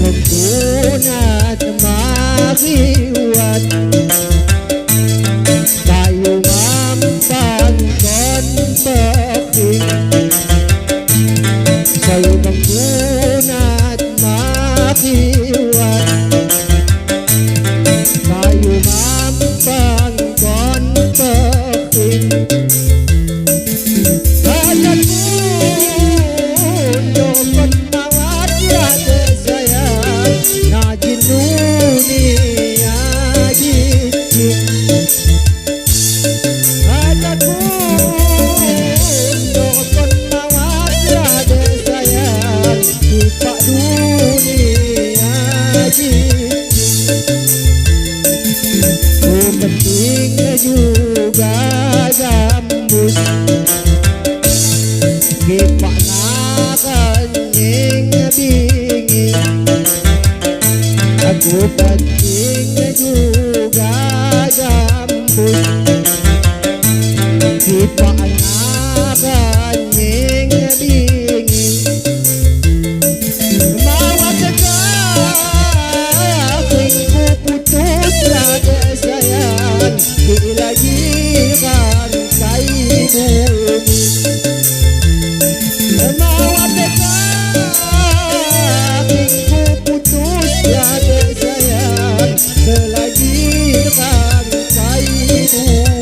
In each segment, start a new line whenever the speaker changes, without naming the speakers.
Pempunat makiwat kayu mampan kon peking kayu pempunat makiwat kayu mampan kon peking penting juga gambus kipak nakanying bingin aku penting juga gambus kipak nakanying bingin mawa kekasih ku putus lagi sayang dilagikan kai bumi mawa kekasih ku putus lagi sayang dilagikan kai bumi.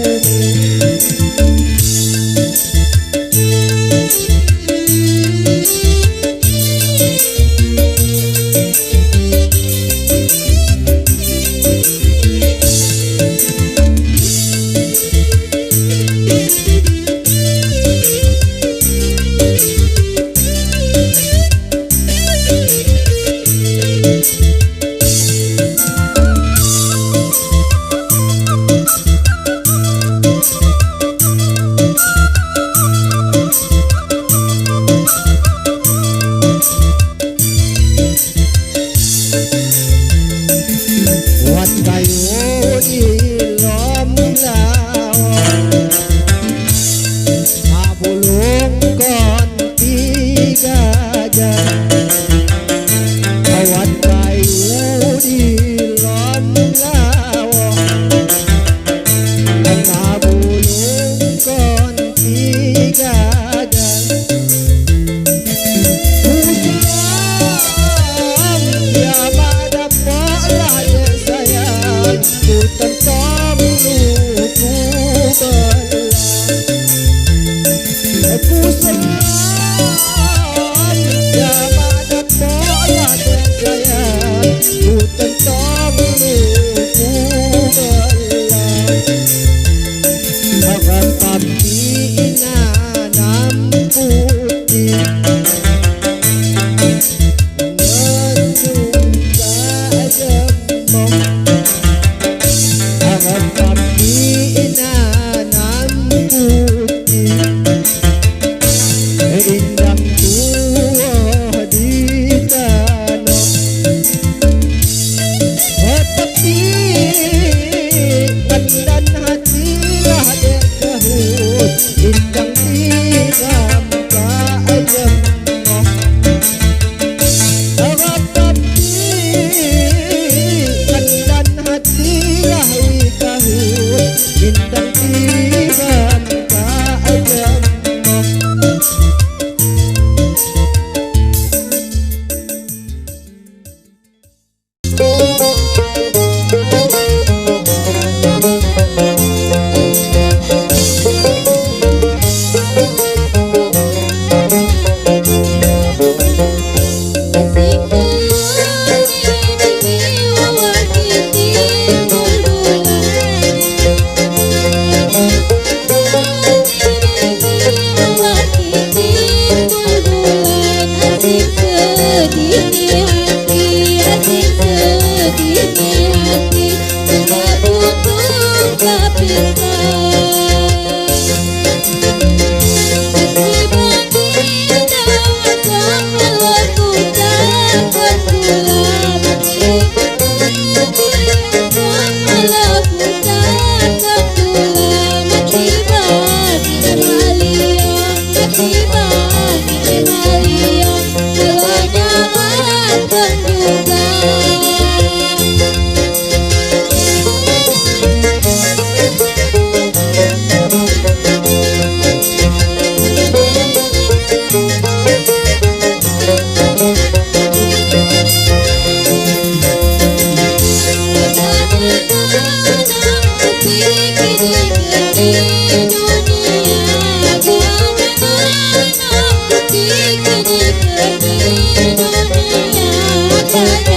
Wat kayu ilom lawan abulung kon tiga jam wat kayu ilom lawan abulung kon tiga jam aku selam ya pada pola sayang
Jangan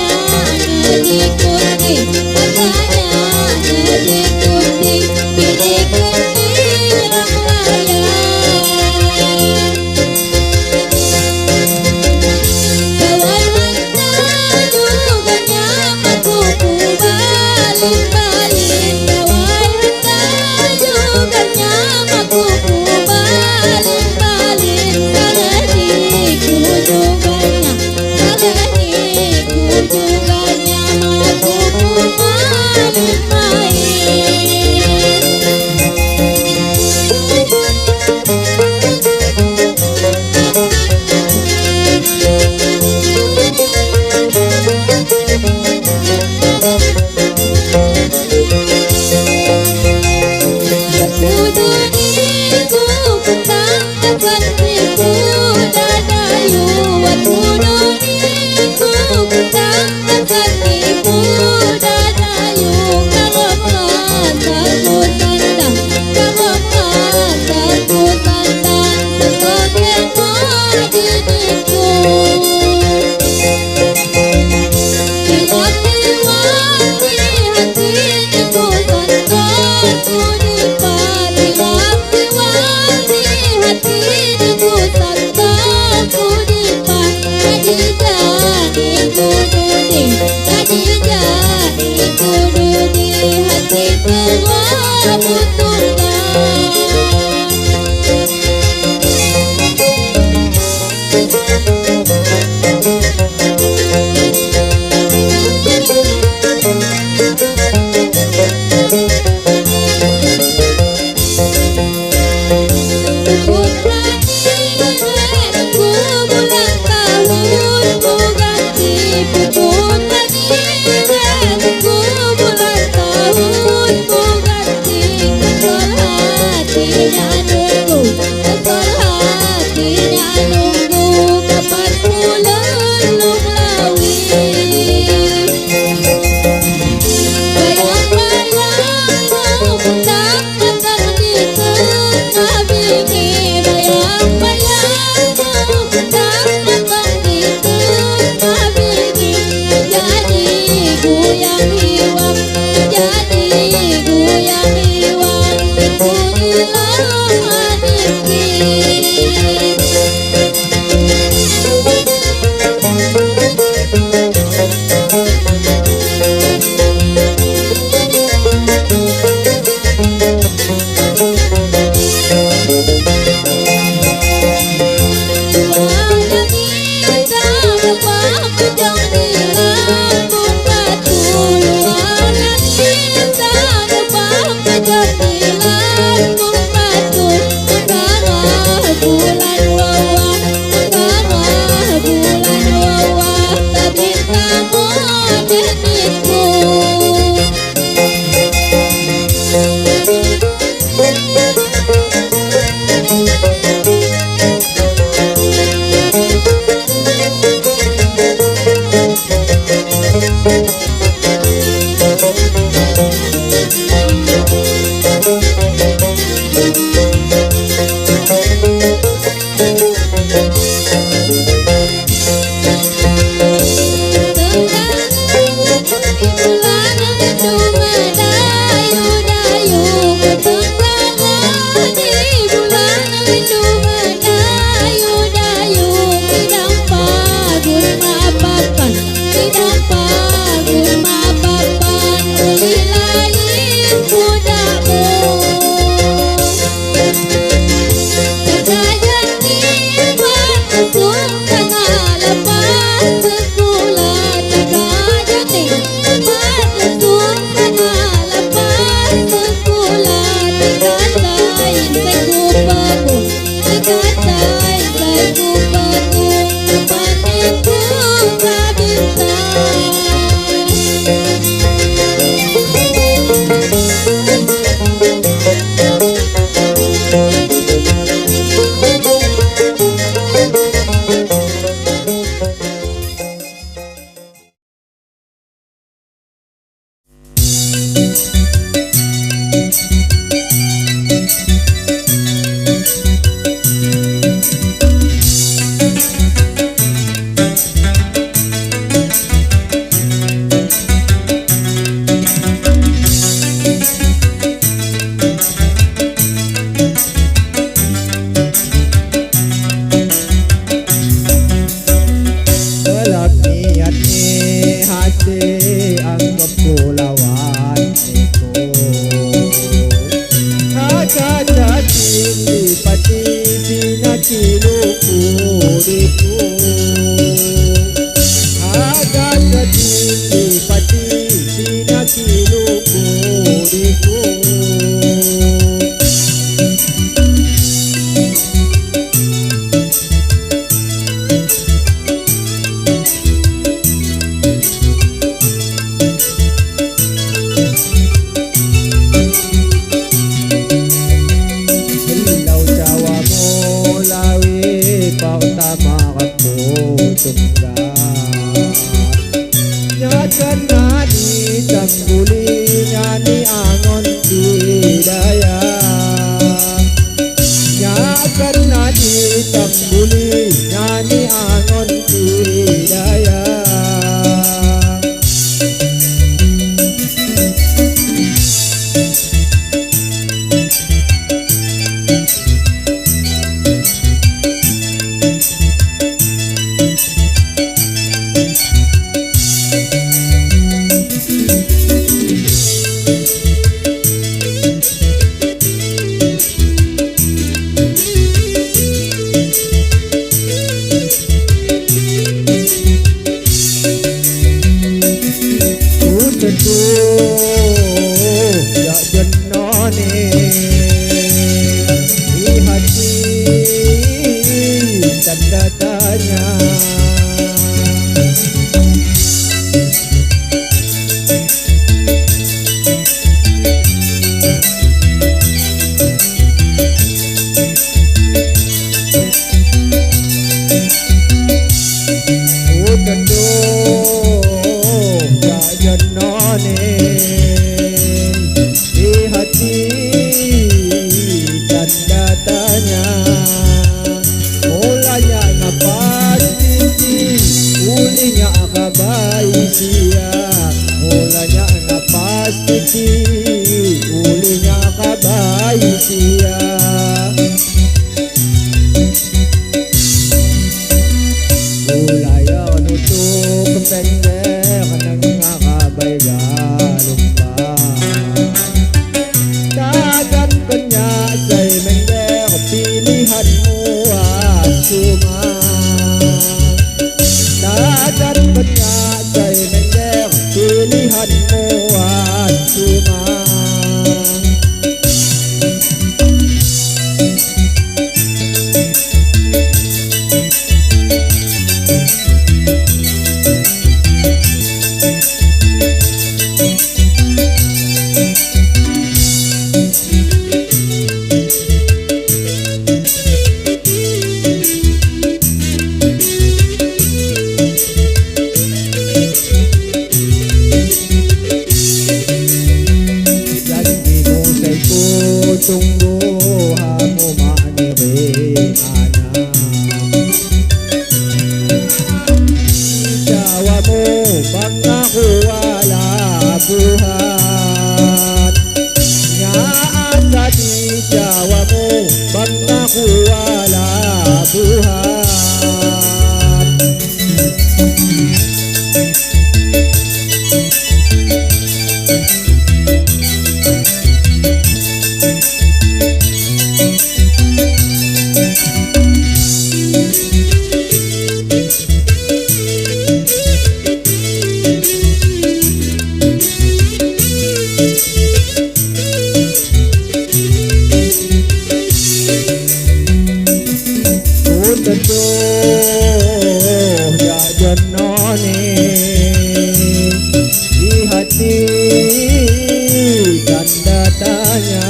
tangguli nyani angon didaya nyakan nadi tangguli nyani angon didaya ya jennone di hati tanda tanya tentu ya jennone di hati tanda tanya mulanya ngapas titi ulinya akabai sia mulanya ngapas titi ulinya akabai sia ulaya nutuk kempender nang ngakabay galumba dagan kanya say mender pilihanmu asuma dagan kanya say mender pilihanmu asuma tunggu hamu maniri mana jawamu bangaku wala buhat nyaasa di jawamu bangaku wala buhat tentu ya jennone di hati tanda tanya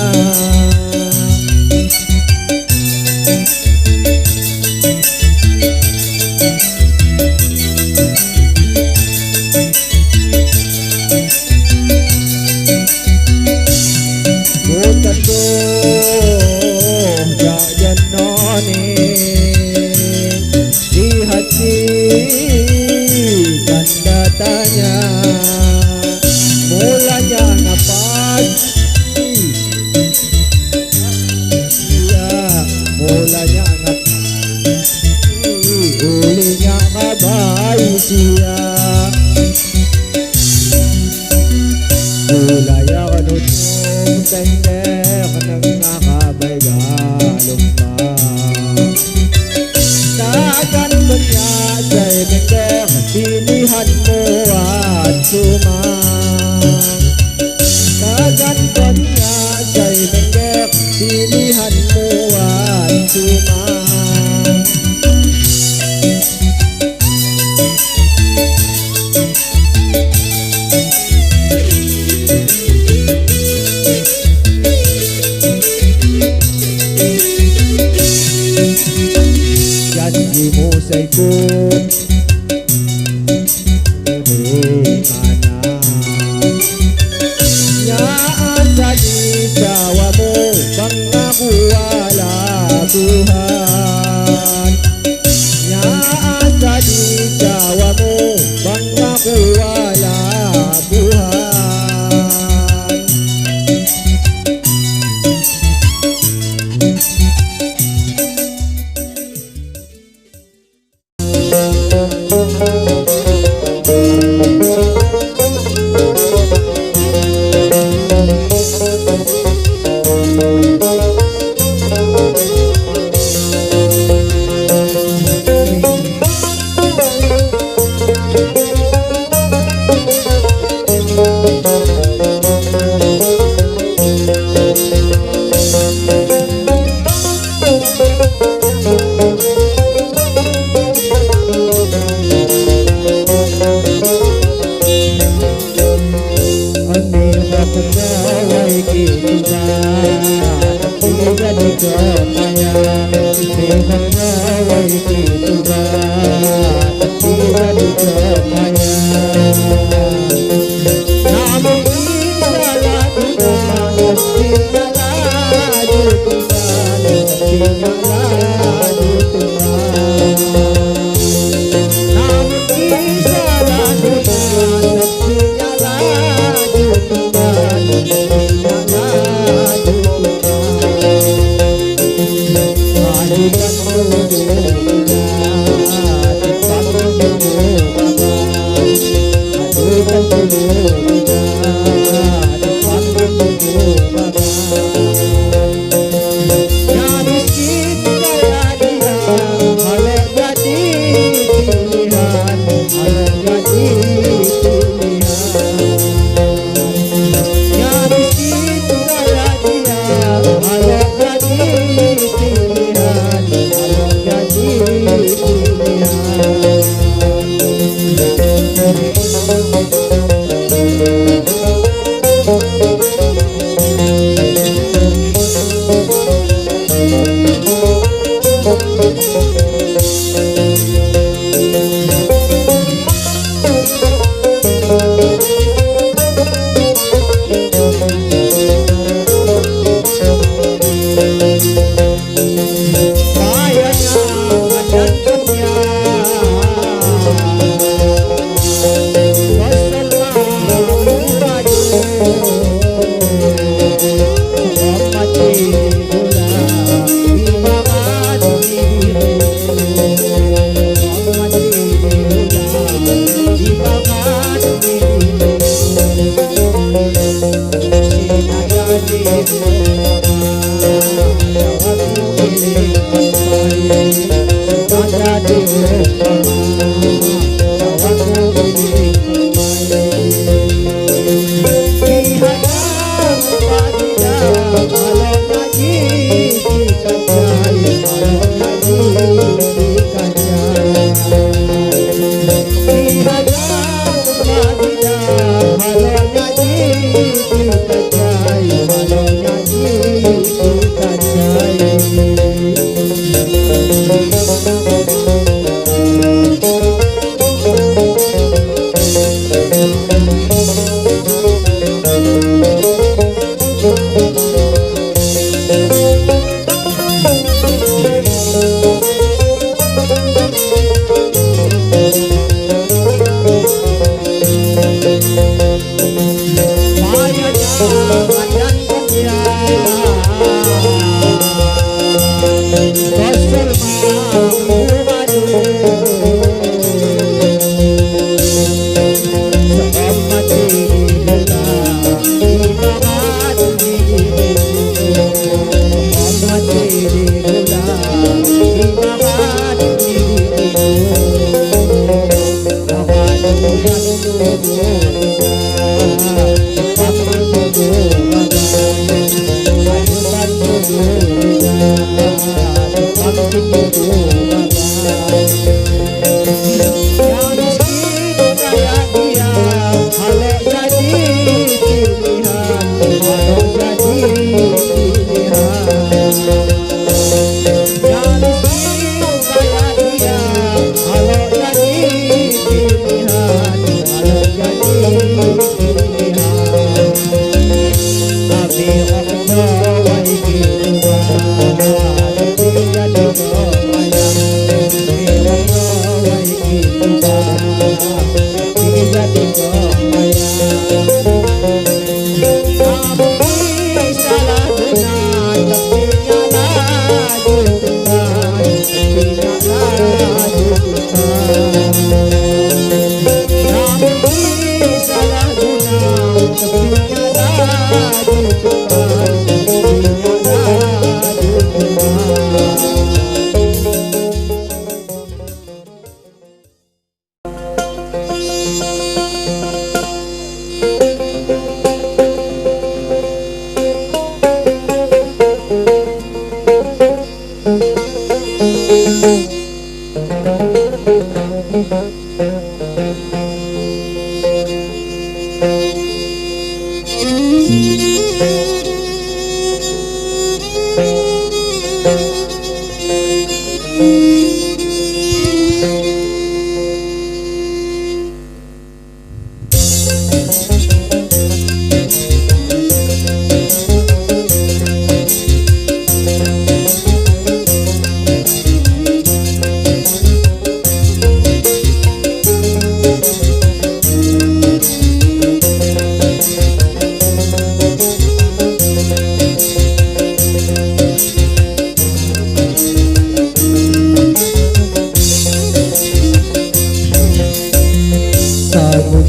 tentu ya jennone di hati tanda tanya mulanya ngapas ya mulanya ngapas ulinya kabai sia mulanya kanutung tender nang ngakabay galumba dagan kanya say mender pilihanmu asuma dagan kanya say mender pilihanmu asuma janjimu say good mana Halo jadi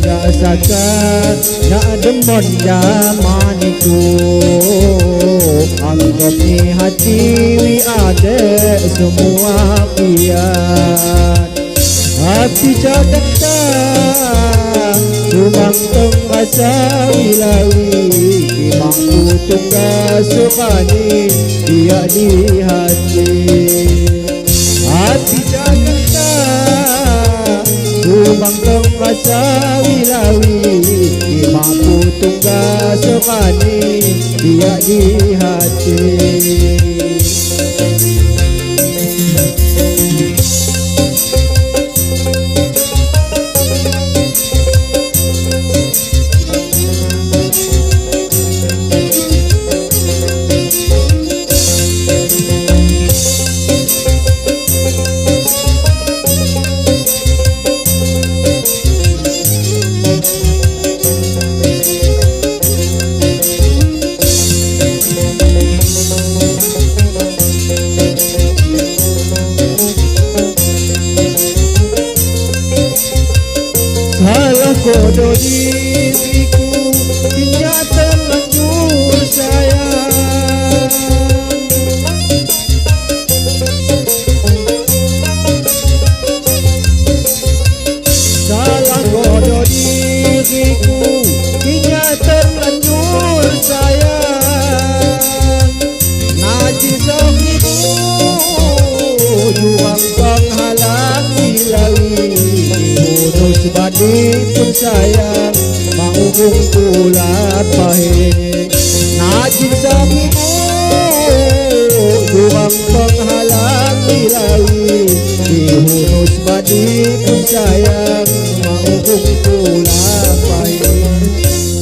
Rasakan nak demun zaman itu, anggap ni hati wi ada semua kian. Hati jagat tak rumang teng rasa wilawi, imangku tunggal sukani dia di hati. Hati jagat tak rumang teng rasa wilawi, imangku tunggal sukani dia di hati. Salah kodoh diriku, hingga terlanjur sayang. Salah kodoh diriku, hingga terlanjur sayang. Najis sohiku, juang penghalang ilawi, sebadi pun sayang mauhung pula pahit. Najib sahibu juang penghalang ilawi, dihunu sebadi pun sayang mauhung pula pahit.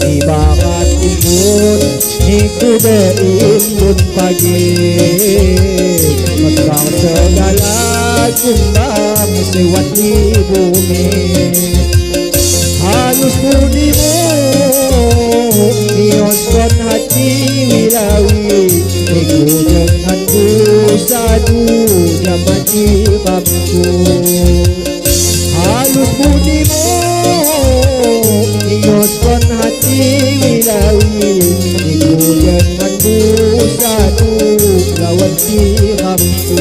Ibarat imbun niku berimbun pagi, mekar segala kumbang sewat di bumi. Halus budimu nioskan hati wilawi, ego denganku sadu zaman ibabku. Halus budimu nioskan hati wilawi, ego denganku sadu lawan ibabku.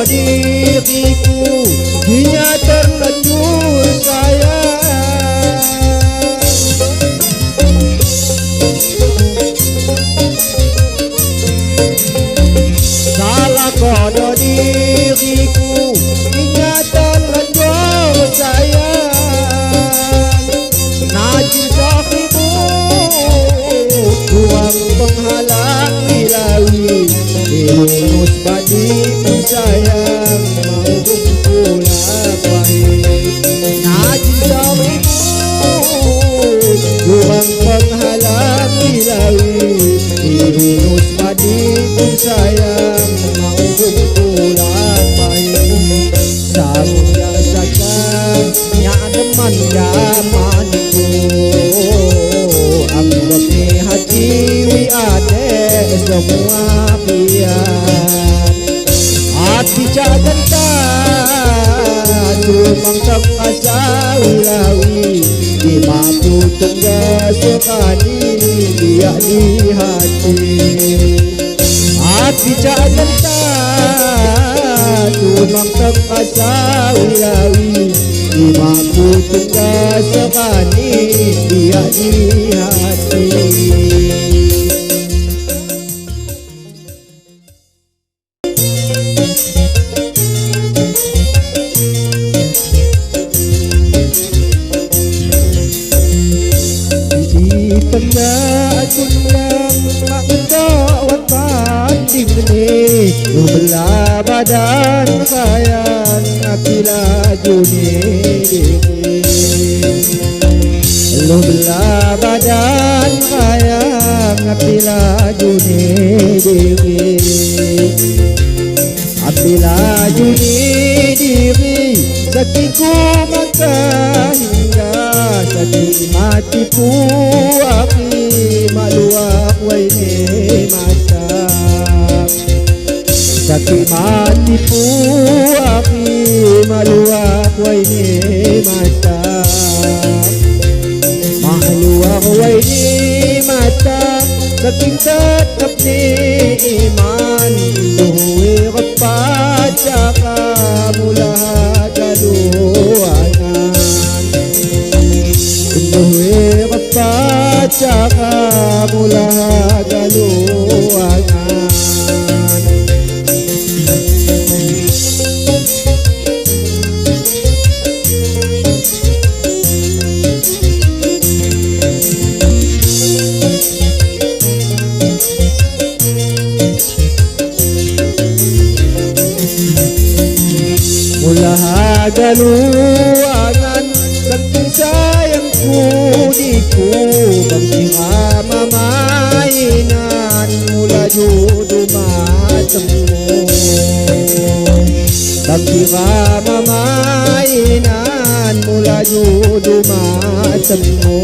Diriku hingga terlanjur sayang. Salah kodoh diriku hingga terlanjur sayang. Najis sahibu juang penghalang ilawi, dihunus badi pun sayang mauhung pula pahit. Najis sahibu juang penghalang ilawi, dihunus badi pun sayang mauhung pula pahit. Sarung rasakan nya deman zamanku, anggap ni hati wi ade semua pihak. Hati jagat tak tumang kasawi-lawi di mampu tunggas sekali dia di hati hati jangan tak tumang kasawi-lawi di mampu tunggas sekali dia di hati. Pengatulang makdawat pandim ni Nubla badan kayang akila juni Nubla badan kayang akila juni dewi Apila juni diri Sakiku maka hingga Saki mati ku api maluak waini mata Saki mati ku api maluak waini mata Maluak waini mata Saking tetap ni iman Duwi kapat Saka mula galuanan Duwi kapat Saka mula galuanan Mula galuangan saking sayangku diku Bangking mamainan mula judo matemu Bangking mamainan mula judo matemu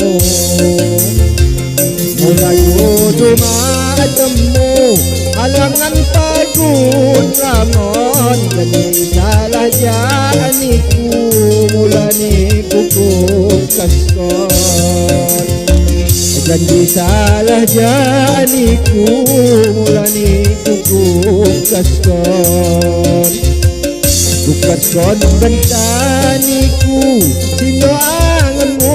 Mula judo matemu Alangan pagod ramon Gani salah janiku Mula ni pupuk kaskon Gani salah janiku Mula ni pupuk kaskon Kaskon bentaniku Sino angan mo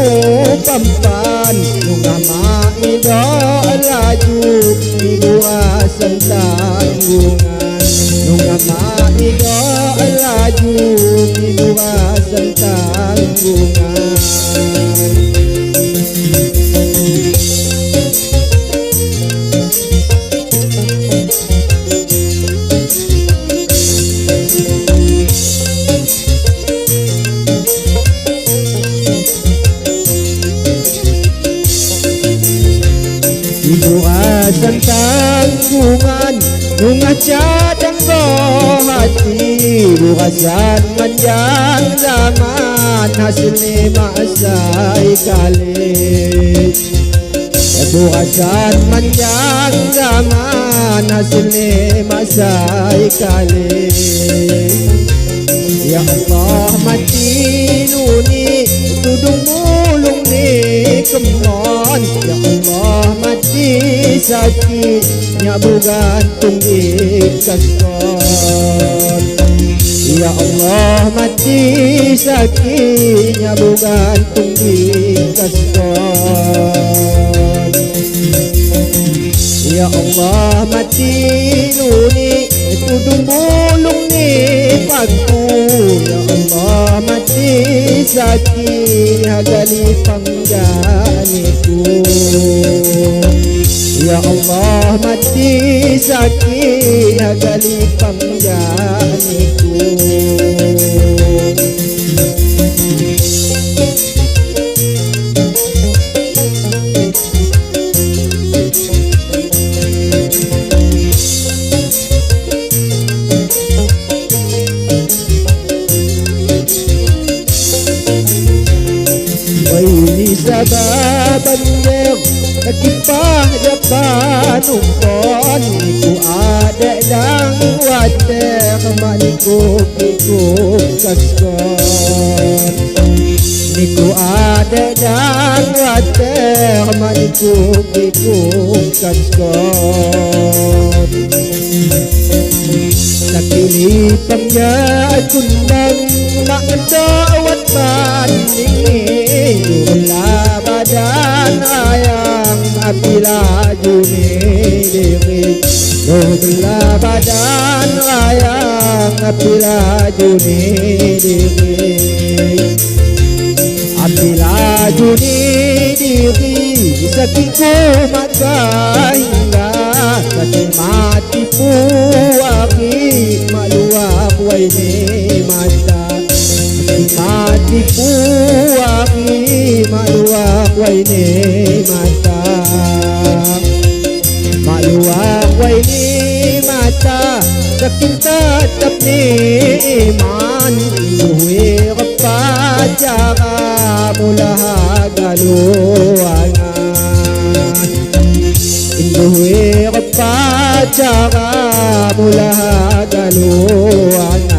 pampan Nung ama ido laju Ibuasan tanggungan Nung ama ido laju Ibuasan tanggungan Ibuasan tanggungan Nung cadang ko hati Bukasan manjang zaman Hasil ni maasay kalit Bukasan manjang zaman Hasil ni maasay kalit Ya Allah matinuni Tudung mulung ni kemon Ya Allah mati sakit Nyabugantung ikaskon Ya Allah mati sakit Nyabugantung ikaskon Ya Allah mati nuni Tudung mulung ni pagku Ya Allah mati sakit Hagali panggaliku Ya Allah mati sakit Hagali panggaliku Sababandir Nakipah japan umpon Iku adek dang water manikuk-nikuk kaskon. Niku ada dan water manikuk-nikuk kaskon. Sakili pangya kundang nak dawat banding Dula badan ayang apila juni diri Dula badan ayang apila juni diri Apila juni diri sakiko magkahinga Saking mati po aki maluwak way ni mata Saking mati po aki maluwak way ni mata Maluwak way ni mata Saking tatap ni iman Suwi kapataka mula galuangan Induhi kapataka mula galuangan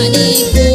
Adikku